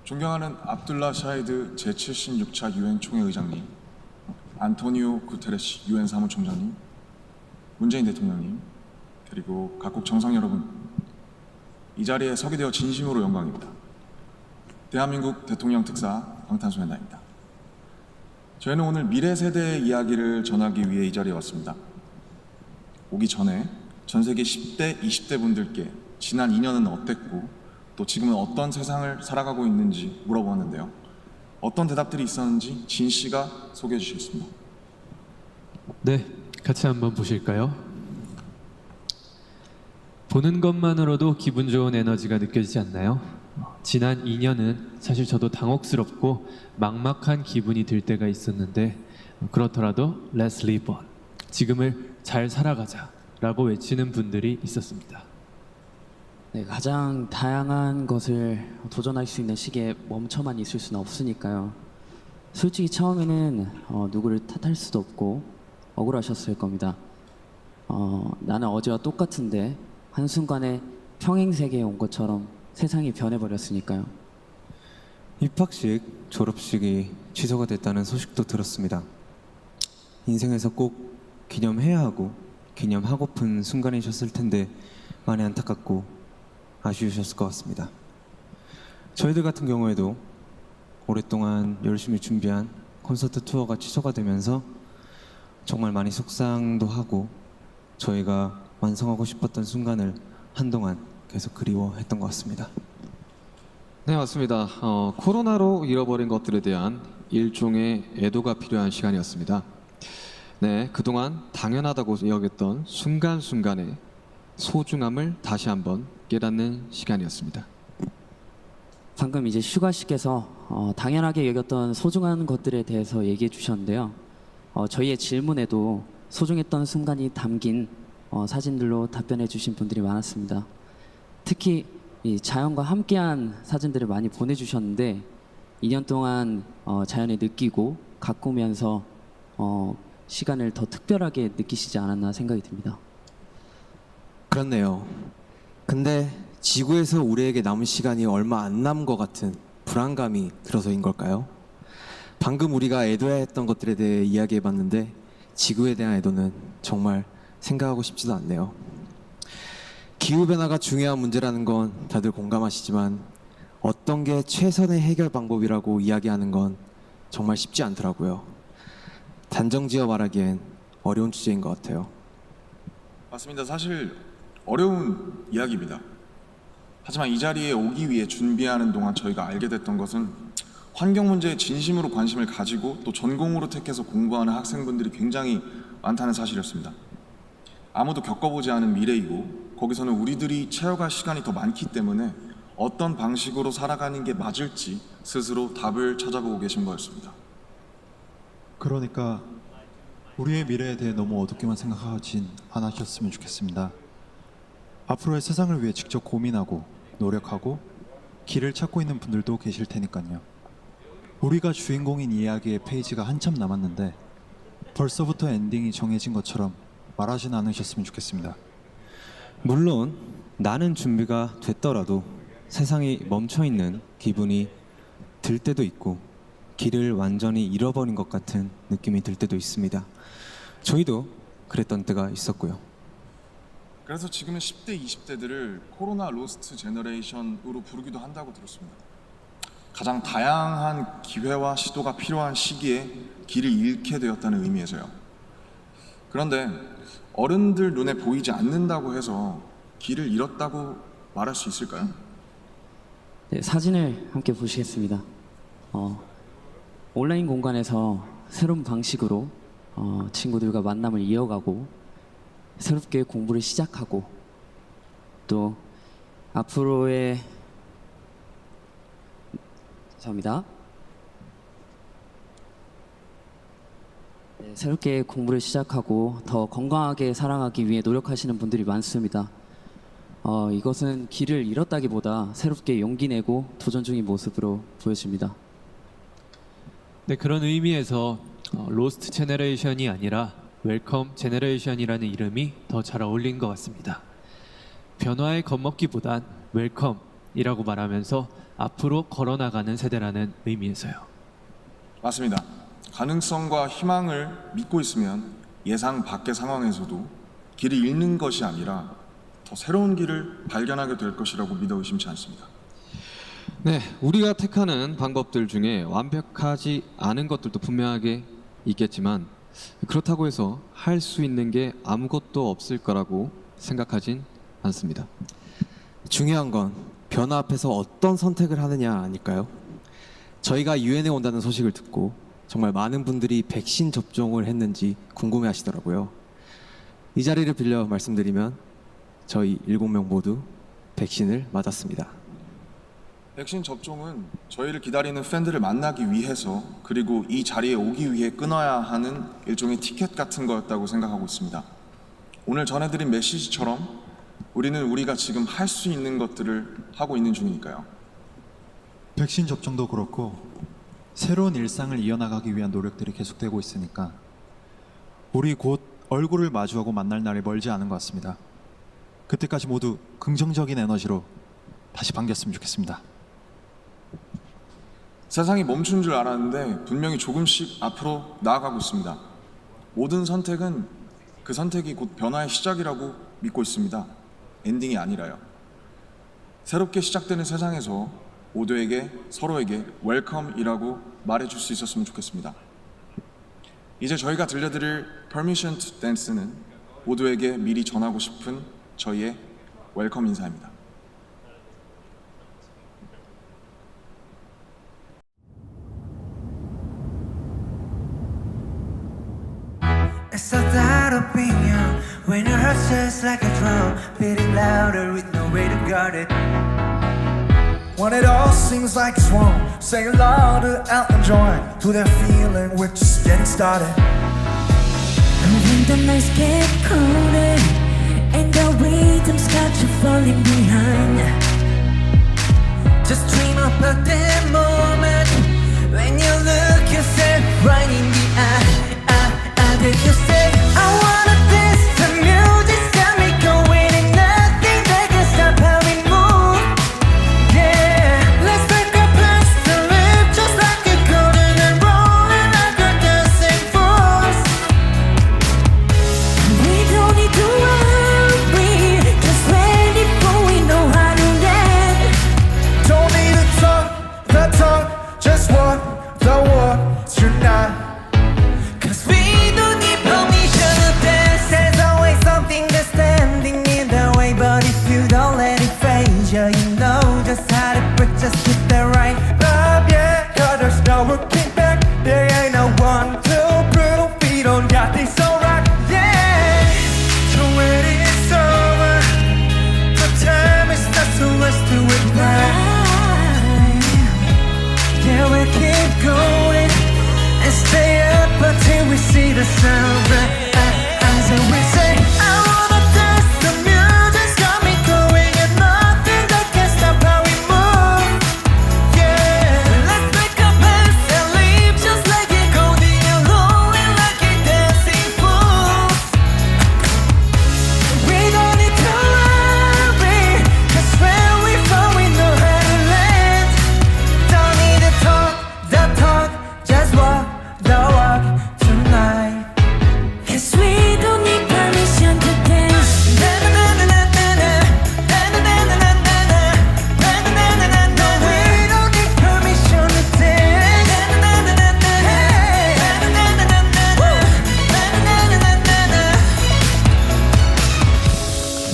존경하는 압둘라 샤히드 제76차 유엔 총회의장님, 안토니오 구테레시 유엔 사무총장님, 문재인 대통령님, 그리고 각국 정상 여러분, 이 자리에 서게 되어 진심으로 영광입니다. 대한민국 대통령 특사 방탄소년단입니다. 저희는 오늘 미래 세대의 이야기를 전하기 위해 이 자리에 왔습니다. 오기 전에 전 세계 10대, 20대 분들께 지난 2년은 어땠고 또 지금은 어떤 세상을 살아가고 있는지 물어보았는데요. 어떤 대답들이 있었는지 진 씨가 소개해 주시겠습니다. 네, 같이 한번 보실까요? 보는 것만으로도 기분 좋은 에너지가 느껴지지 않나요? 지난 2년은 사실 저도 당혹스럽고 막막한 기분이 들 때가 있었는데 그렇더라도 Let's live on, 지금을 잘 살아가자 라고 외치는 분들이 있었습니다. 네, 가장 다양한 것을 도전할 수 있는 시기에 멈춰만 있을 수는 없으니까요. 솔직히 처음에는 누구를 탓할 수도 없고 억울하셨을 겁니다. 나는 어제와 똑같은데 한순간에 평행세계에 온 것처럼 세상이 변해버렸으니까요. 입학식, 졸업식이 취소가 됐다는 소식도 들었습니다. 인생에서 꼭 기념해야 하고 기념하고픈 순간이셨을 텐데 많이 안타깝고 아쉬우셨을 것 같습니다. 저희들 같은 경우에도 오랫동안 열심히 준비한 콘서트 투어가 취소가 되면서 정말 많이 속상도 하고 저희가 완성하고 싶었던 순간을 한동안 계속 그리워했던 것 같습니다. 네, 맞습니다. 코로나로 잃어버린 것들에 대한 일종의 애도가 필요한 시간이었습니다. 네, 그동안 당연하다고 여겼던 순간순간의 소중함을 다시 한번 깨닫는 시간이었습니다. 방금 이제 슈가 씨께서 당연하게 여겼던 소중한 것들에 대해서 얘기해 주셨는데요. 저희의 질문에도 소중했던 순간이 담긴 사진들로 답변해 주신 분들이 많았습니다. 특히 이 자연과 함께한 사진들을 많이 보내주셨는데 2년 동안 자연을 느끼고 가꾸면서 시간을 더 특별하게 느끼시지 않았나 생각이 듭니다. 그렇네요. 근데 지구에서 우리에게 남은 시간이 얼마 안 남은 것 같은 불안감이 들어서인 걸까요? 방금 우리가 애도해야 했던 것들에 대해 이야기해봤는데 지구에 대한 애도는 정말 생각하고 싶지도 않네요. 기후변화가 중요한 문제라는 건 다들 공감하시지만 어떤 게 최선의 해결 방법이라고 이야기하는 건 정말 쉽지 않더라고요. 단정지어 말하기엔 어려운 주제인 것 같아요. 맞습니다. 사실 어려운 이야기입니다. 하지만 이 자리에 오기 위해 준비하는 동안 저희가 알게 됐던 것은 환경 문제에 진심으로 관심을 가지고 또 전공으로 택해서 공부하는 학생분들이 굉장히 많다는 사실이었습니다. 아무도 겪어보지 않은 미래이고 거기서는 우리들이 채워갈 시간이 더 많기 때문에 어떤 방식으로 살아가는 게 맞을지 스스로 답을 찾아보고 계신 거였습니다. 그러니까 우리의 미래에 대해 너무 어둡게만 생각하진 않으셨으면 좋겠습니다. 앞으로의 세상을 위해 직접 고민하고 노력하고 길을 찾고 있는 분들도 계실 테니까요. 우리가 주인공인 이야기의 페이지가 한참 남았는데 벌써부터 엔딩이 정해진 것처럼 말하진 않으셨으면 좋겠습니다. 물론 나는 준비가 됐더라도 세상이 멈춰있는 기분이 들 때도 있고 길을 완전히 잃어버린 것 같은 느낌이 들 때도 있습니다. 저희도 그랬던 때가 있었고요. 그래서 지금은 10대, 20대들을 코로나 로스트 제너레이션으로 부르기도 한다고 들었습니다. 가장 다양한 기회와 시도가 필요한 시기에 길을 잃게 되었다는 의미에서요. 그런데 어른들 눈에 보이지 않는다고 해서 길을 잃었다고 말할 수 있을까요? 네, 사진을 함께 보시겠습니다. 온라인 공간에서 새로운 방식으로 친구들과 만남을 이어가고 새롭게 공부를 시작하고 또 앞으로의 죄송합니다. 네, 새롭게 공부를 시작하고 더 건강하게 살아가기 위해 노력하시는 분들이 많습니다. 이것은 길을 잃었다기보다 새롭게 용기 내고 도전 중인 모습으로 보여집니다. 네, 그런 의미에서 로스트 제너레이션이 아니라 웰컴 제너레이션이라는 이름이 더 잘 어울린 것 같습니다. 변화에 겁먹기보단 웰컴이라고 말하면서 앞으로 걸어나가는 세대라는 의미에서요. 맞습니다. 가능성과 희망을 믿고 있으면 예상 밖의 상황에서도 길을 잃는 것이 아니라 더 새로운 길을 발견하게 될 것이라고 믿어 의심치 않습니다. 네, 우리가 택하는 방법들 중에 완벽하지 않은 것들도 분명하게 있겠지만 그렇다고 해서 할 수 있는 게 아무것도 없을 거라고 생각하진 않습니다. 중요한 건 변화 앞에서 어떤 선택을 하느냐 아닐까요? 저희가 유엔에 온다는 소식을 듣고 정말 많은 분들이 백신 접종을 했는지 궁금해 하시더라고요. 이 자리를 빌려 말씀드리면 저희 7명 모두 백신을 맞았습니다. 백신 접종은 저희를 기다리는 팬들을 만나기 위해서 그리고 이 자리에 오기 위해 끊어야 하는 일종의 티켓 같은 거였다고 생각하고 있습니다. 오늘 전해드린 메시지처럼 우리는 우리가 지금 할 수 있는 것들을 하고 있는 중이니까요. 백신 접종도 그렇고 새로운 일상을 이어나가기 위한 노력들이 계속되고 있으니까 우리 곧 얼굴을 마주하고 만날 날이 멀지 않은 것 같습니다. 그때까지 모두 긍정적인 에너지로 다시 반겼으면 좋겠습니다. 세상이 멈춘 줄 알았는데 분명히 조금씩 앞으로 나아가고 있습니다. 모든 선택은 그 선택이 곧 변화의 시작이라고 믿고 있습니다. 엔딩이 아니라요. 새롭게 시작되는 세상에서 모두에게 서로에게 웰컴이라고 말해줄 수 있었으면 좋겠습니다. 이제 저희가 들려드릴 Permission to Dance는 모두에게 미리 전하고 싶은 저희의 웰컴 인사입니다. It's so that opinion when your heart just like a drum, beating louder with no way to guard it. When it all seems like it's wrong, say it louder out and join to that feeling we're just getting started. And when the nights get colder and the rhythms got you falling behind, Just dream about that moment when you look yourself right in the eye. Did you say I wanna dance? The music's got me going and nothing that can stop how we move. Yeah, let's make a place to live just like a golden and rolling like a dancing fools. we don't need to worry, just ready for we know how to land. Don't need to talk the talk, just walk the walk tonight. Cause we don't need permission to dance. There's always something that's standing in the way, but if you don't let it phase you, you know just how to break, just get the right vibe, yeah. Cause there's no looking back. There ain't no one to prove we don't got this alright, yeah. So when it's over, the time is not so let's do it right. Yeah, we keep going and stay up until we see the sunrise. So we say, I wanna dance, the music's got me going and nothing that can stop how we move. Yeah, let's make a mess and leave just like it golden and rolling like it dancing fools. We don't need to worry, cause when we fall we know how to land. Don't need to talk the talk, just walk the walk tonight. Cause we don't need permission to dance. We don't need permission to dance.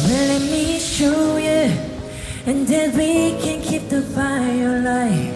Well, let me show you, and then we can keep the fire alive.